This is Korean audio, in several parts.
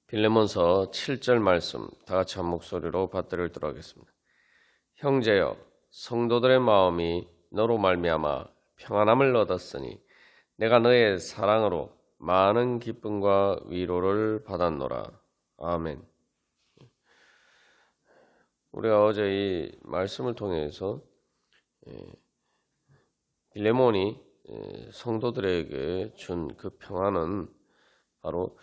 빌레몬서 7절 말씀 다 같이 한 목소리로 받들도록 하겠습니다. 형제여, 성도들의 마음이 너로 말미암아 평안함을 얻었으니 내가 너의 사랑으로 많은 기쁨과 위로를 받았노라. 아멘. 우리가 어제 이 말씀을 통해서 빌레몬이 성도들에게 준 그 평안은 바로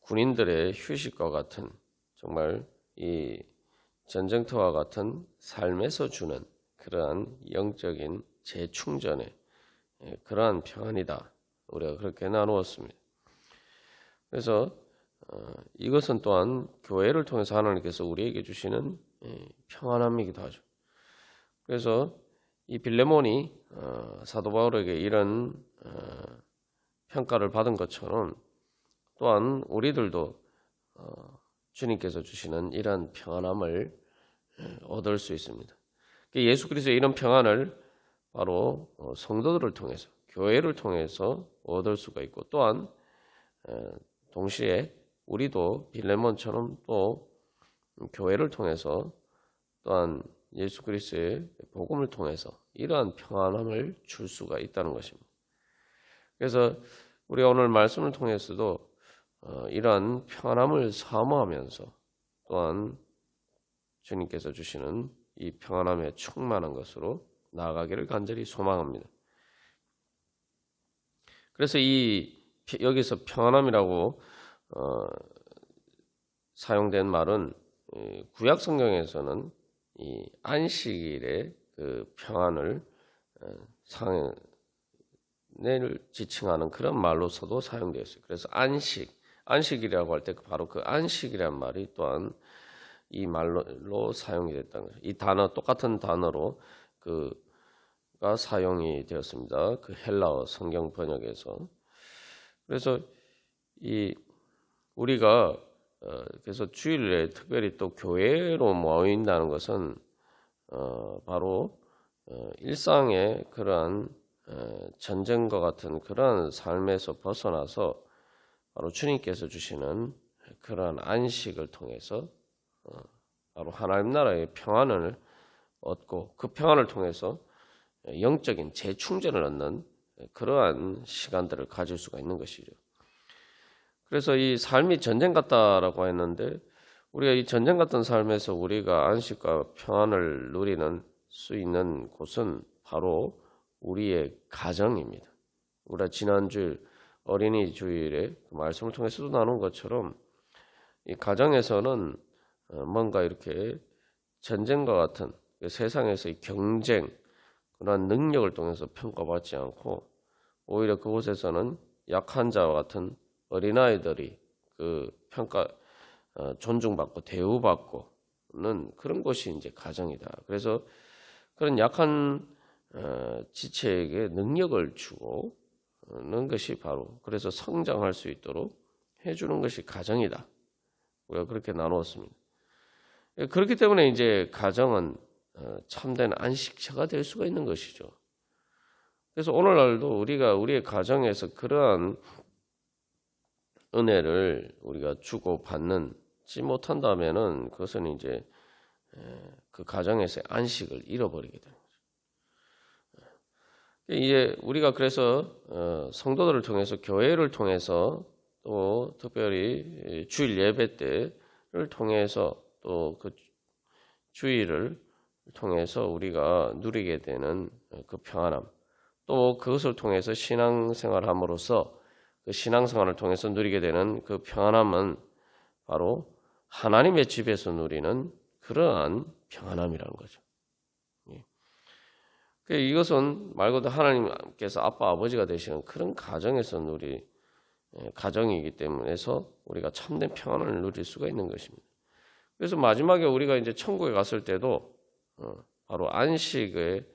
군인들의 휴식과 같은, 정말 이 전쟁터와 같은 삶에서 주는 그러한 영적인 재충전의 그러한 평안이다. 우리가 그렇게 나누었습니다. 그래서 이것은 또한 교회를 통해서 하나님께서 우리에게 주시는 평안함이기도 하죠. 그래서 이 빌레몬이 사도 바울에게 이런 평가를 받은 것처럼 또한 우리들도 주님께서 주시는 이러한 평안함을 얻을 수 있습니다. 예수 그리스도의 이런 평안을 바로 성도들을 통해서, 교회를 통해서 얻을 수가 있고, 또한 동시에 우리도 빌레몬처럼 또 교회를 통해서 또한 예수 그리스도의 복음을 통해서 이러한 평안함을 줄 수가 있다는 것입니다. 그래서 우리가 오늘 말씀을 통해서도 이러한 평안함을 사모하면서 또한 주님께서 주시는 이 평안함에 충만한 것으로 나아가기를 간절히 소망합니다. 그래서 여기서 평안함이라고 사용된 말은 구약 성경에서는 이 안식일의 그 평안을 지칭하는 그런 말로서도 사용되었어요. 그래서 안식이라고 할 때 바로 그 안식이라는 말이 또한 이 말로 사용이 됐다는 거죠. 이 단어, 똑같은 단어로 그가 사용이 되었습니다. 그 헬라어 성경 번역에서. 그래서 우리가 그래서 주일에 특별히 또 교회로 모인다는 것은 바로 일상의 그러한 전쟁과 같은 그러한 삶에서 벗어나서 바로 주님께서 주시는 그러한 안식을 통해서 바로 하나님 나라의 평안을 얻고 그 평안을 통해서 영적인 재충전을 얻는 그러한 시간들을 가질 수가 있는 것이죠. 그래서 이 삶이 전쟁 같다라고 했는데, 우리가 이 전쟁 같은 삶에서 우리가 안식과 평안을 누리는 수 있는 곳은 바로 우리의 가정입니다. 우리가 지난주 어린이 주일에 그 말씀을 통해서도 나눈 것처럼 이 가정에서는 뭔가 이렇게 전쟁과 같은 세상에서의 경쟁, 그런 능력을 통해서 평가받지 않고 오히려 그곳에서는 약한 자와 같은 어린아이들이 존중받고 대우받고는 그런 곳이 이제 가정이다. 그래서 그런 약한 지체에게 능력을 주는 것이 바로, 그래서 성장할 수 있도록 해주는 것이 가정이다. 우리가 그렇게 나누었습니다. 그렇기 때문에 이제 가정은 참된 안식처가 될 수가 있는 것이죠. 그래서 오늘날도 우리가 우리의 가정에서 그러한 은혜를 우리가 주고 받지 못한다면은 그것은 이제 그 가정에서의 안식을 잃어버리게 되는 거죠. 이제 우리가 그래서 성도들을 통해서, 교회를 통해서, 또 특별히 주일 예배 때를 통해서, 또 그 주일을 통해서 우리가 누리게 되는 그 평안함, 또 그것을 통해서 신앙생활함으로써 그 신앙생활을 통해서 누리게 되는 그 평안함은 바로 하나님의 집에서 누리는 그러한 평안함이라는 거죠. 이것은 말 그대로 하나님께서 아빠 아버지가 되시는 그런 가정에서 가정이기 때문에서 우리가 참된 평안을 누릴 수가 있는 것입니다. 그래서 마지막에 우리가 이제 천국에 갔을 때도 바로 안식의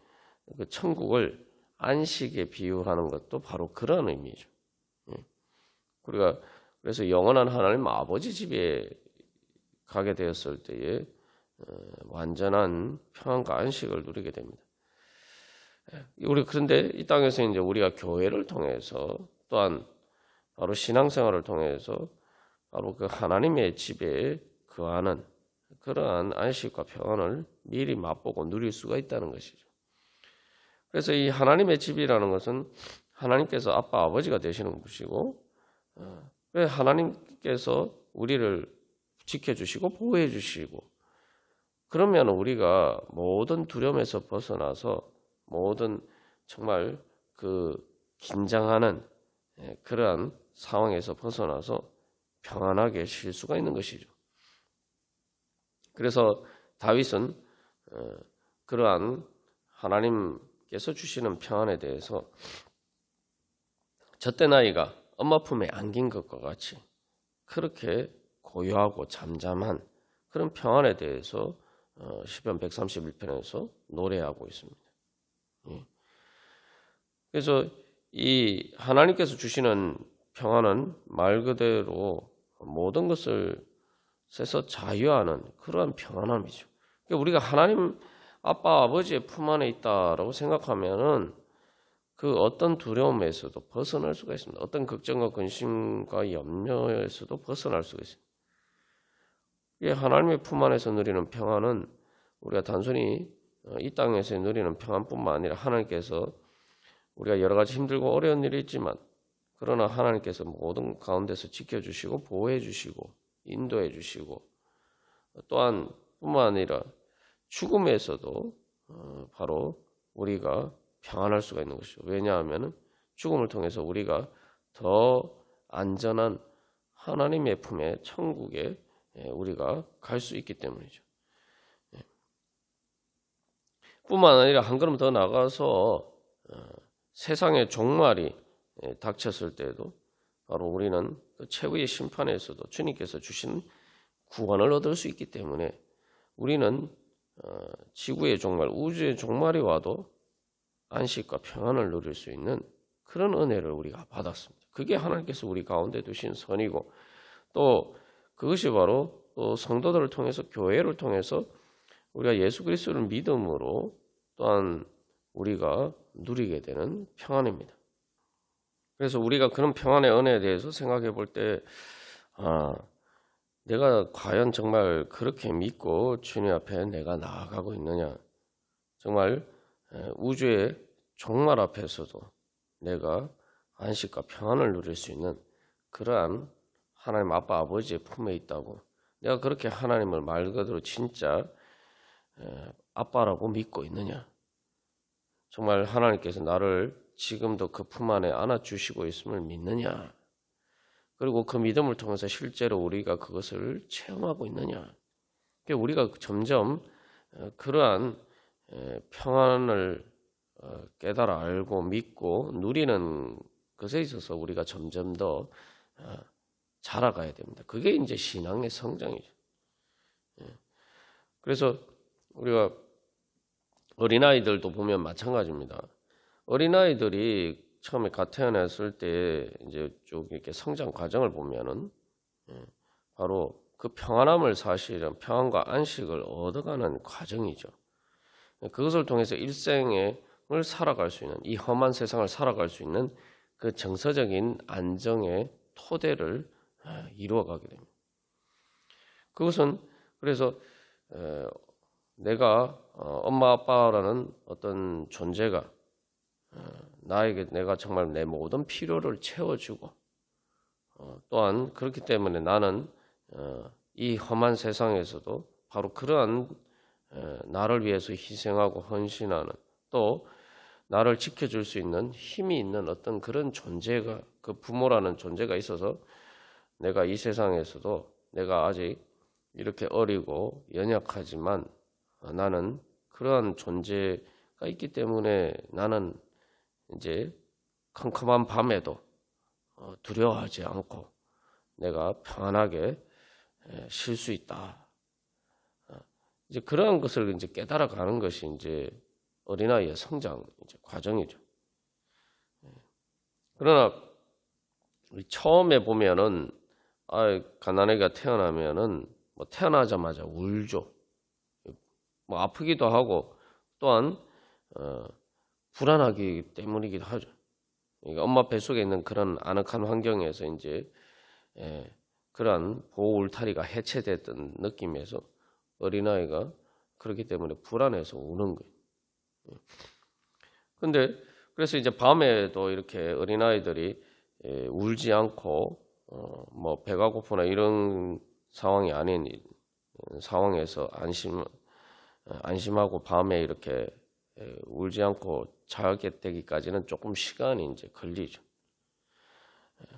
그 천국을 안식에 비유하는 것도 바로 그런 의미죠. 우리가 그래서 영원한 하나님 아버지 집에 가게 되었을 때에 완전한 평안과 안식을 누리게 됩니다. 그런데 이 땅에서 이제 우리가 교회를 통해서 또한 바로 신앙생활을 통해서 바로 그 하나님의 집에 거하는 그러한 안식과 평안을 미리 맛보고 누릴 수가 있다는 것이죠. 그래서 이 하나님의 집이라는 것은 하나님께서 아빠 아버지가 되시는 것이고, 왜 하나님께서 우리를 지켜주시고 보호해 주시고, 그러면 우리가 모든 두려움에서 벗어나서 모든 정말 그 긴장하는 그러한 상황에서 벗어나서 평안하게 쉴 수가 있는 것이죠. 그래서 다윗은 그러한 하나님께서 주시는 평안에 대해서 젖된 아이가 엄마 품에 안긴 것과 같이 그렇게 고요하고 잠잠한 그런 평안에 대해서 시편 131편에서 노래하고 있습니다. 그래서 이 하나님께서 주시는 평안은 말 그대로 모든 것을 세서 자유하는 그러한 평안함이죠. 그러니까 우리가 하나님 아빠 아버지의 품 안에 있다라고 생각하면은 그 어떤 두려움에서도 벗어날 수가 있습니다. 어떤 걱정과 근심과 염려에서도 벗어날 수가 있습니다. 하나님의 품 안에서 누리는 평안은 우리가 단순히 이 땅에서 누리는 평안뿐만 아니라 하나님께서 우리가 여러 가지 힘들고 어려운 일이 있지만 그러나 하나님께서 모든 가운데서 지켜주시고 보호해 주시고 인도해 주시고 또한 뿐만 아니라 죽음에서도 바로 우리가 평안할 수가 있는 것이죠. 왜냐하면 죽음을 통해서 우리가 더 안전한 하나님의 품에 천국에 우리가 갈 수 있기 때문이죠. 뿐만 아니라 한 걸음 더 나가서 세상의 종말이 닥쳤을 때에도 바로 우리는 그 최후의 심판에서도 주님께서 주신 구원을 얻을 수 있기 때문에 우리는 지구의 종말, 우주의 종말이 와도 안식과 평안을 누릴 수 있는 그런 은혜를 우리가 받았습니다. 그게 하나님께서 우리 가운데 두신 선이고 또 그것이 바로 또 성도들을 통해서 교회를 통해서 우리가 예수 그리스도를 믿음으로 또한 우리가 누리게 되는 평안입니다. 그래서 우리가 그런 평안의 은혜에 대해서 생각해 볼 때 내가 과연 정말 그렇게 믿고 주님 앞에 내가 나아가고 있느냐, 정말 우주의 종말 앞에서도 내가 안식과 평안을 누릴 수 있는 그러한 하나님 아빠 아버지의 품에 있다고, 내가 그렇게 하나님을 말 그대로 진짜 아빠라고 믿고 있느냐, 정말 하나님께서 나를 지금도 그 품 안에 안아주시고 있음을 믿느냐, 그리고 그 믿음을 통해서 실제로 우리가 그것을 체험하고 있느냐. 우리가 점점 그러한 평안을 깨달아 알고 믿고 누리는 것에 있어서 우리가 점점 더 자라가야 됩니다. 그게 이제 신앙의 성장이죠. 그래서 우리가 어린아이들도 보면 마찬가지입니다. 어린아이들이 처음에 갓 태어났을 때 이제 쭉 이렇게 성장 과정을 보면은 바로 그 평안함을 사실은 평안과 안식을 얻어가는 과정이죠. 그것을 통해서 일생을 살아갈 수 있는, 이 험한 세상을 살아갈 수 있는 그 정서적인 안정의 토대를 이루어가게 됩니다. 그것은 그래서 내가 엄마 아빠라는 어떤 존재가 나에게 내가 정말 내 모든 필요를 채워주고 또한 그렇기 때문에 나는 이 험한 세상에서도 바로 그러한 나를 위해서 희생하고 헌신하는, 또 나를 지켜줄 수 있는 힘이 있는 어떤 그런 존재가, 그 부모라는 존재가 있어서 내가 이 세상에서도 내가 아직 이렇게 어리고 연약하지만 나는 그러한 존재가 있기 때문에 나는 이제 컴컴한 밤에도 두려워하지 않고 내가 평안하게 쉴 수 있다. 이제 그러한 것을 이제 깨달아가는 것이 이제 어린아이의 성장 이제 과정이죠. 그러나 처음에 보면은 가난아이가 태어나면은 뭐 태어나자마자 울죠. 뭐 아프기도 하고 또한 불안하기 때문이기도 하죠. 그러니까 엄마 뱃속에 있는 그런 아늑한 환경에서 이제 그러한 보호 울타리가 해체됐던 느낌에서 어린아이가 그렇기 때문에 불안해서 우는 거예요. 근데 그래서 이제 밤에도 이렇게 어린아이들이 울지 않고 뭐 배가 고프나 이런 상황이 아닌 상황에서 안심하고 밤에 이렇게 울지 않고 자게 되기까지는 조금 시간이 이제 걸리죠.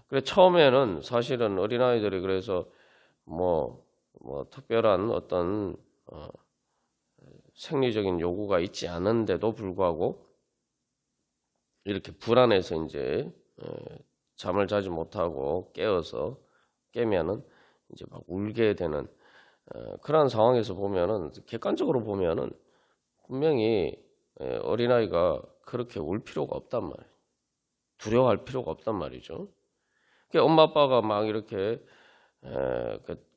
그래 처음에는 사실은 어린아이들이 그래서 뭐 특별한 어떤 생리적인 요구가 있지 않은데도 불구하고 이렇게 불안해서 이제 잠을 자지 못하고 깨면은 이제 막 울게 되는 그런 상황에서 보면은 객관적으로 보면은 분명히 어린아이가 그렇게 울 필요가 없단 말이에요. 두려워할 필요가 없단 말이죠. 엄마 아빠가 막 이렇게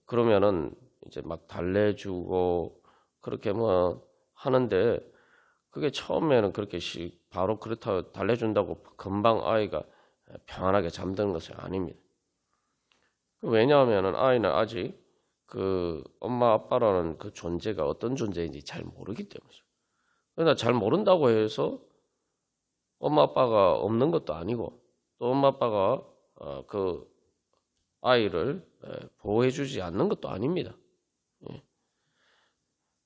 그러면은 이제 막 달래주고 그렇게 뭐 하는데 그게 처음에는 그렇게 바로 그렇다고 달래준다고 금방 아이가 평안하게 잠드는 것은 아닙니다. 왜냐하면은 아이는 아직 그 엄마 아빠라는 그 존재가 어떤 존재인지 잘 모르기 때문이죠. 그러나 잘 모른다고 해서 엄마 아빠가 없는 것도 아니고 또 엄마 아빠가 그 아이를 보호해주지 않는 것도 아닙니다.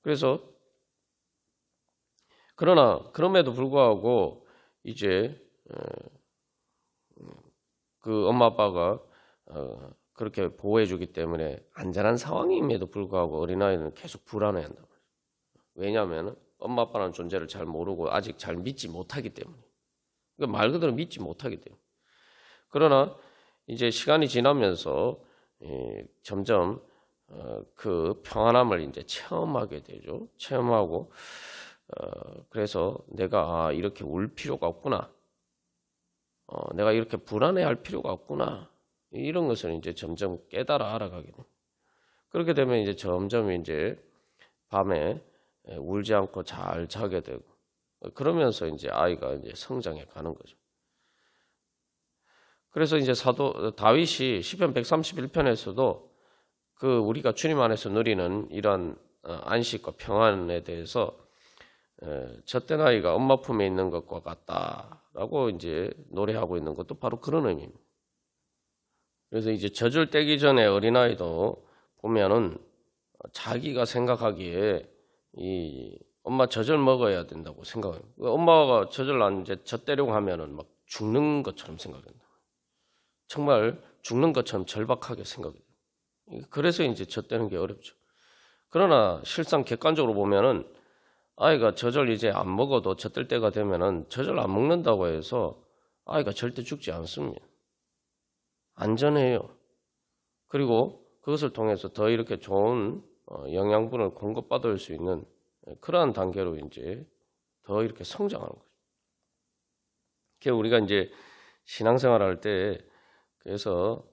그래서 그러나 그럼에도 불구하고 이제 그 엄마 아빠가 그렇게 보호해주기 때문에 안전한 상황임에도 불구하고 어린아이는 계속 불안해한단 말이에요. 왜냐하면 엄마 아빠라는 존재를 잘 모르고 아직 잘 믿지 못하기 때문에. 그러니까 말 그대로 믿지 못하기 때문에. 그러나 이제 시간이 지나면서 점점 그 평안함을 이제 체험하게 되죠. 체험하고 그래서 내가 이렇게 울 필요가 없구나. 내가 이렇게 불안해할 필요가 없구나. 이런 것을 이제 점점 깨달아 알아가게 됩니다. 그렇게 되면 이제 점점 이제 밤에 울지 않고 잘 자게 되고 그러면서 이제 아이가 이제 성장해 가는 거죠. 그래서 이제 사도 다윗이 시편 131편에서도 그 우리가 주님 안에서 누리는 이런 안식과 평안에 대해서 젖된 아이가 엄마 품에 있는 것과 같다라고 이제 노래하고 있는 것도 바로 그런 의미입니다. 그래서 이제 젖을 떼기 전에 어린아이도 보면은 자기가 생각하기에 이 엄마 젖을 먹어야 된다고 생각해요. 엄마가 젖을 안 이제 젖 떼려고 하면은 막 죽는 것처럼 생각한다. 정말 죽는 것처럼 절박하게 생각해요. 그래서 이제 젖 떼는 게 어렵죠. 그러나 실상 객관적으로 보면은 아이가 젖을 이제 안 먹어도 젖 뗄 때가 되면은 젖을 안 먹는다고 해서 아이가 절대 죽지 않습니다. 안전해요. 그리고 그것을 통해서 더 이렇게 좋은 영양분을 공급받을 수 있는 그러한 단계로 이제 더 이렇게 성장하는 거죠. 그래서 우리가 이제 신앙생활 할 때 그래서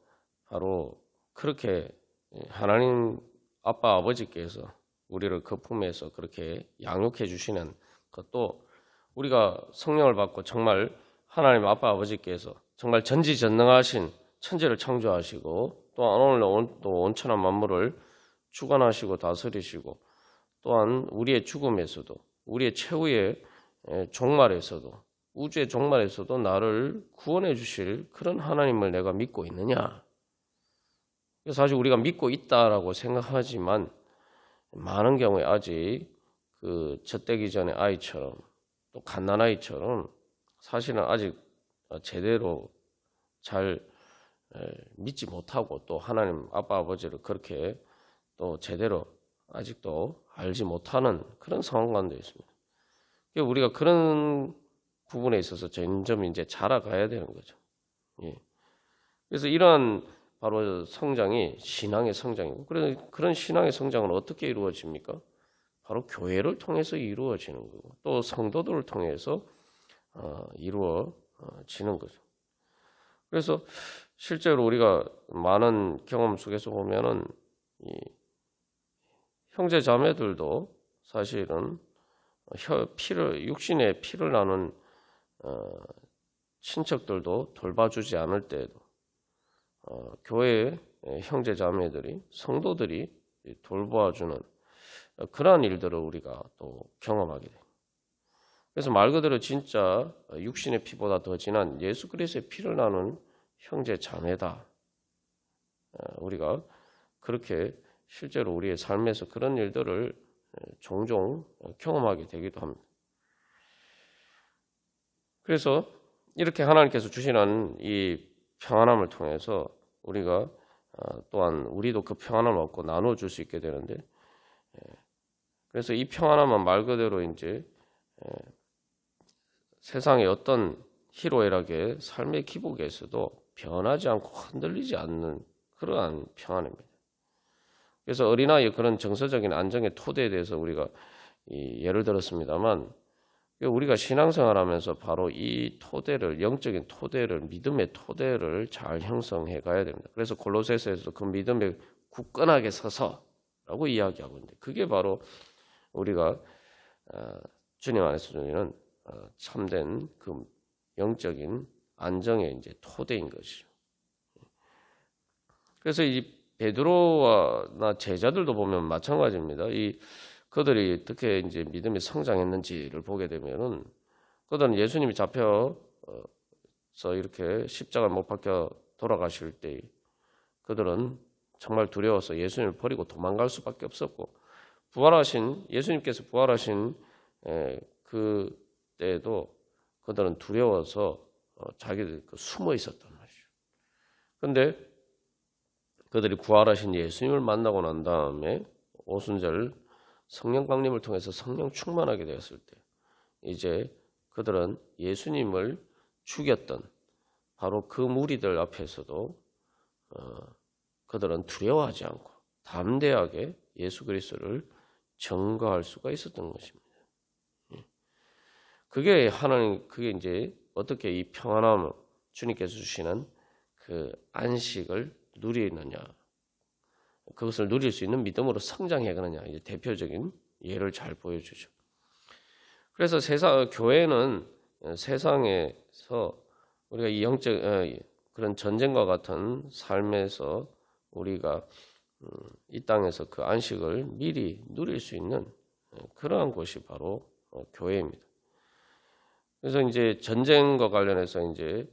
바로 그렇게 하나님 아빠 아버지께서 우리를 그 품에서 그렇게 양육해 주시는 것도 우리가 성령을 받고 정말 하나님 아빠 아버지께서 정말 전지전능하신 천지를 창조하시고 또한 오늘 또 온천한 만물을 주관하시고 다스리시고 또한 우리의 죽음에서도 우리의 최후의 종말에서도 우주의 종말에서도 나를 구원해 주실 그런 하나님을 내가 믿고 있느냐. 사실 우리가 믿고 있다라고 생각하지만 많은 경우에 아직 그 젖되기 전에 아이처럼 또 갓난아이처럼 사실은 아직 제대로 잘 믿지 못하고 또 하나님 아빠 아버지를 그렇게 또 제대로 아직도 알지 못하는 그런 상황 가운데 있습니다. 우리가 그런 부분에 있어서 점점 이제 자라가야 되는 거죠. 예. 그래서 이러한 바로 성장이 신앙의 성장이고 그런 신앙의 성장은 어떻게 이루어집니까? 바로 교회를 통해서 이루어지는 거고 또 성도들을 통해서 이루어지는 거죠. 그래서 실제로 우리가 많은 경험 속에서 보면은 이 형제 자매들도 사실은 육신의 피를 나눈 친척들도 돌봐주지 않을 때에도 교회 형제 자매들이 성도들이 돌보아주는 그러한 일들을 우리가 또 경험하게 돼요. 그래서 말 그대로 진짜 육신의 피보다 더 진한 예수 그리스도의 피를 나눈 형제 자매다. 우리가 그렇게 실제로 우리의 삶에서 그런 일들을 종종 경험하게 되기도 합니다. 그래서 이렇게 하나님께서 주시는 이 평안함을 통해서 우리가 또한 우리도 그 평안함을 얻고 나눠 줄 수 있게 되는데, 그래서 이 평안함은 말 그대로 이제 세상의 어떤 희로애락의 삶의 기복에서도 변하지 않고 흔들리지 않는 그러한 평안입니다. 그래서 어린아이의 그런 정서적인 안정의 토대에 대해서 우리가 예를 들었습니다만, 우리가 신앙생활하면서 바로 이 토대를, 영적인 토대를, 믿음의 토대를 잘 형성해 가야 됩니다. 그래서 골로새서에서 그 믿음에 굳건하게 서서라고 이야기하고 있는데, 그게 바로 우리가 주님 안에서 누리는 참된 그 영적인 안정의 이제 토대인 것이죠. 그래서 이 베드로나 제자들도 보면 마찬가지입니다. 그들이 어떻게 이제 믿음이 성장했는지를 보게 되면은, 그들은 예수님이 잡혀서 이렇게 십자가에 못 박혀 돌아가실 때 그들은 정말 두려워서 예수님을 버리고 도망갈 수밖에 없었고, 예수님께서 부활하신 그 때에도 그들은 두려워서 자기들 숨어 있었단 말이죠. 그런데 그들이 부활하신 예수님을 만나고 난 다음에 오순절 성령 강림을 통해서 성령 충만하게 되었을 때, 이제 그들은 예수님을 죽였던 바로 그 무리들 앞에서도 그들은 두려워하지 않고 담대하게 예수 그리스도를 증거할 수가 있었던 것입니다. 그게 이제 어떻게 이 평안함을 주님께서 주시는 그 안식을 누리느냐, 그것을 누릴 수 있는 믿음으로 성장해 가느냐, 이제 대표적인 예를 잘 보여주죠. 그래서 교회는 세상에서 우리가 이 영적 그런 전쟁과 같은 삶에서 우리가 이 땅에서 그 안식을 미리 누릴 수 있는 그러한 곳이 바로 교회입니다. 그래서 이제 전쟁과 관련해서 이제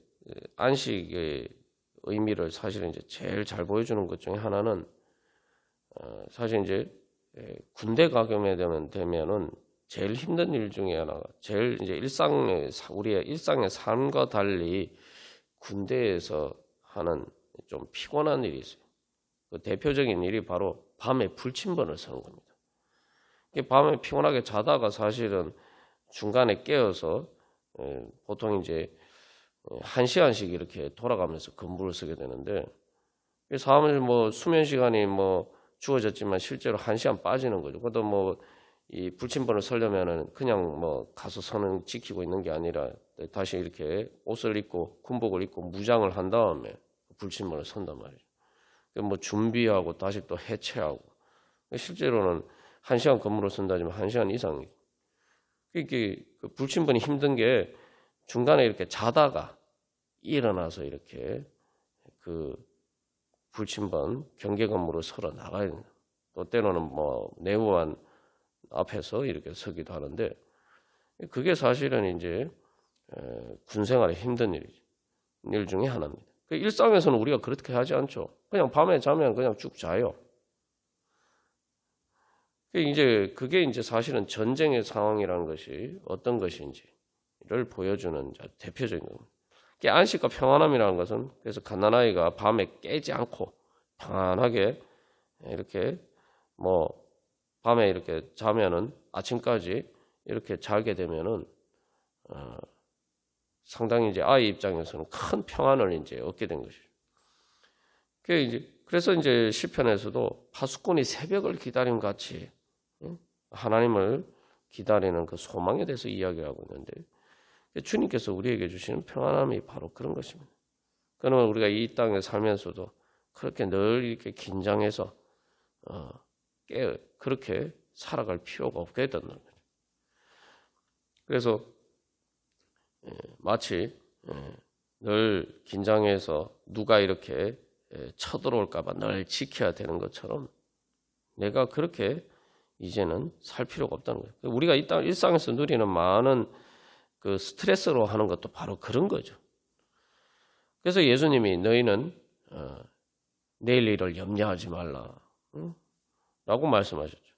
안식의 의미를 사실은 이제 제일 잘 보여주는 것 중에 하나는, 사실 이제 군대 가게 되면은 제일 힘든 일 중에 하나가, 제일 이제 우리의 일상의 삶과 달리 군대에서 하는 좀 피곤한 일이 있어요. 그 대표적인 일이 바로 밤에 불침번을 서는 겁니다. 밤에 피곤하게 자다가 사실은 중간에 깨어서 보통 이제 1시간씩 이렇게 돌아가면서 근무를 쓰게 되는데, 사람을 수면 시간이 주어졌지만 실제로 1시간 빠지는 거죠. 그것도 이 불침번을 서려면은 그냥 가서 선을 지키고 있는 게 아니라 다시 이렇게 옷을 입고 군복을 입고 무장을 한 다음에 불침번을 선단 말이죠. 준비하고 다시 또 해체하고, 실제로는 1시간 근무를 쓴다지만 1시간 이상이. 이게 불침번이 힘든 게 중간에 이렇게 자다가 일어나서 이렇게 그 불침번 경계 근무를 서러 나가야 됩니다. 또 때로는 내무반 앞에서 이렇게 서기도 하는데, 그게 사실은 이제 군생활에 힘든 일 중에 하나입니다. 일상에서는 우리가 그렇게 하지 않죠. 그냥 밤에 자면 그냥 쭉 자요. 그게 이제 사실은 전쟁의 상황이라는 것이 어떤 것인지를 보여주는 대표적인 겁니다. 안식과 평안함이라는 것은, 그래서 갓난아이가 밤에 깨지 않고 평안하게 이렇게 밤에 이렇게 자면은 아침까지 이렇게 자게 되면은 상당히 이제 아이 입장에서는 큰 평안을 이제 얻게 된 것이죠. 그래서 이제 시편에서도 파수꾼이 새벽을 기다림 같이 하나님을 기다리는 그 소망에 대해서 이야기하고 있는데, 주님께서 우리에게 주시는 평안함이 바로 그런 것입니다. 그러면 우리가 이 땅에 살면서도 그렇게 늘 이렇게 긴장해서 그렇게 살아갈 필요가 없게 된다는 거죠. 그래서 마치 늘 긴장해서 누가 이렇게 쳐들어올까봐 늘 지켜야 되는 것처럼 내가 그렇게 이제는 살 필요가 없다는 거예요. 우리가 이 땅 일상에서 누리는 많은 그 스트레스로 하는 것도 바로 그런 거죠. 그래서 예수님이 너희는 내일 일을 염려하지 말라 라고 말씀하셨죠.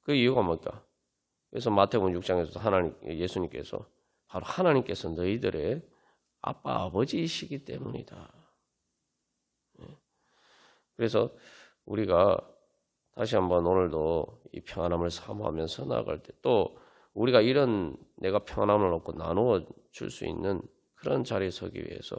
그 이유가 뭘까? 그래서 마태복음 6장에서도 예수님께서 바로 하나님께서 너희들의 아빠 아버지이시기 때문이다. 그래서 우리가 다시 한번 오늘도 이 평안함을 사모하면서 나아갈 때 또 우리가 이런 내가 평안함을 얻고 나누어 줄 수 있는 그런 자리에 서기 위해서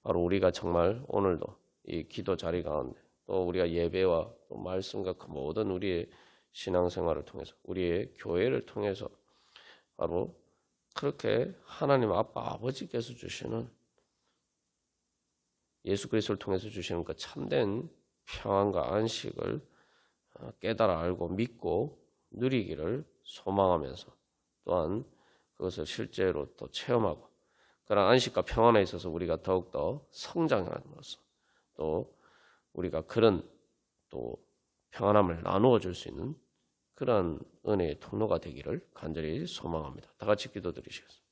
바로 우리가 정말 오늘도 이 기도 자리 가운데 또 우리가 예배와 또 말씀과 그 모든 우리의 신앙생활을 통해서 우리의 교회를 통해서 바로 그렇게 하나님 아빠 아버지께서 주시는 예수 그리스도를 통해서 주시는 그 참된 평안과 안식을 깨달아 알고 믿고 누리기를 소망하면서 또한 그것을 실제로 또 체험하고 그런 안식과 평안에 있어서 우리가 더욱더 성장함으로써 또 우리가 그런 또 평안함을 나누어 줄 수 있는 그런 은혜의 통로가 되기를 간절히 소망합니다. 다 같이 기도드리시겠습니다.